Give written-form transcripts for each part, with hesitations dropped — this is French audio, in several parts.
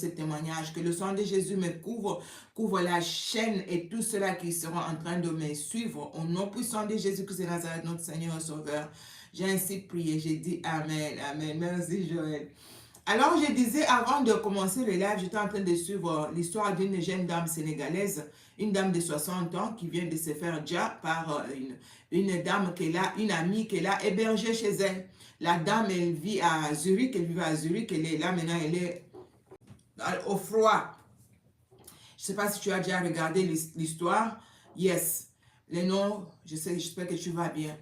ce témoignage, que le sang de Jésus me couvre, couvre la chaîne et tous ceux-là qui seront en train de me suivre. Au nom puissant de Jésus-Christ de Nazareth, notre Seigneur et Sauveur, j'ai ainsi prié, j'ai dit Amen, Amen. Merci Joël. Alors je disais, avant de commencer le live, j'étais en train de suivre l'histoire d'une jeune dame sénégalaise, une dame de 60 ans qui vient de se faire déjà par une dame qu'elle a, une amie qu'elle a hébergée chez elle. La dame, elle vit à Zurich, elle vit à Zurich, elle est là maintenant, elle est au froid. Je ne sais pas si tu as déjà regardé l'histoire. Yes. Les noms, j'espère que tu vas bien.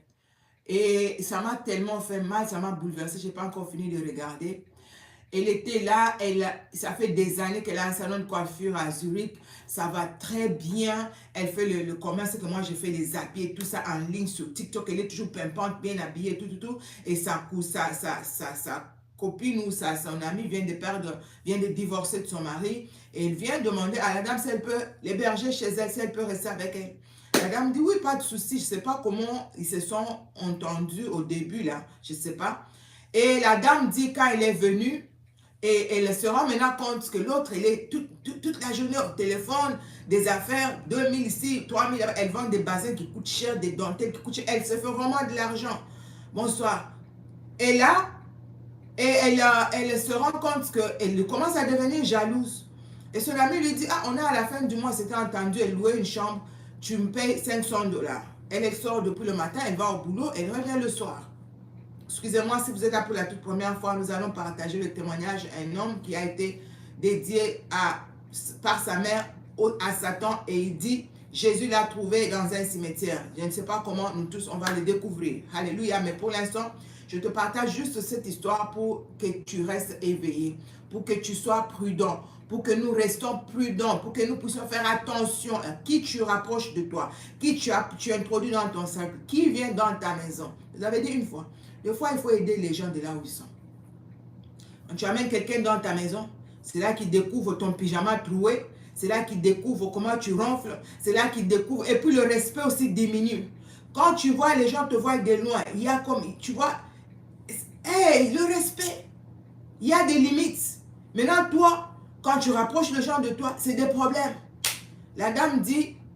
Et ça m'a tellement fait mal, ça m'a bouleversé. Je n'ai pas encore fini de regarder. Elle était là, ça fait des années qu'elle a un salon de coiffure à Zurich. Ça va très bien. Elle fait le commerce que moi, je fais les habits, tout ça en ligne sur TikTok. Elle est toujours pimpante, bien habillée, tout. Et sa copine ou son amie vient de divorcer de son mari. Et elle vient demander à la dame si elle peut l'héberger chez elle, si elle peut rester avec elle. La dame dit oui, pas de souci. Je ne sais pas comment ils se sont entendus au début là. Je ne sais pas. Et la dame dit quand elle est venue, et elle se rend maintenant compte que l'autre, elle est toute la journée au téléphone, des affaires, 2000 ici, 3000, elle vend des bassins qui coûtent cher, des dentelles qui coûtent cher. Elle se fait vraiment de l'argent. Bonsoir. Et là, elle se rend compte qu'elle commence à devenir jalouse. Et son ami lui dit, ah, on est à la fin du mois, c'était entendu, elle louait une chambre, tu me payes 500 $. Elle sort depuis le matin, elle va au boulot, elle revient le soir. Excusez-moi si vous êtes là pour la toute première fois, nous allons partager le témoignage d'un homme qui a été dédié par sa mère à Satan et il dit, Jésus l'a trouvé dans un cimetière. Je ne sais pas comment nous tous on va le découvrir. Alléluia, mais pour l'instant, je te partage juste cette histoire pour que tu restes éveillé, pour que tu sois prudent, pour que nous restons prudents, pour que nous puissions faire attention à qui tu rapproches de toi, qui tu introduis dans ton cercle, qui vient dans ta maison. Vous avez dit une fois. Des fois, il faut aider les gens de là où ils sont. Quand tu amènes quelqu'un dans ta maison, c'est là qu'il découvre ton pyjama troué, c'est là qu'il découvre comment tu ronfles, c'est là qu'il découvre, et puis le respect aussi diminue. Quand tu vois, les gens te voient de loin, il y a comme, tu vois, hey, le respect, il y a des limites. Maintenant, toi, quand tu rapproches les gens de toi, c'est des problèmes. La dame dit,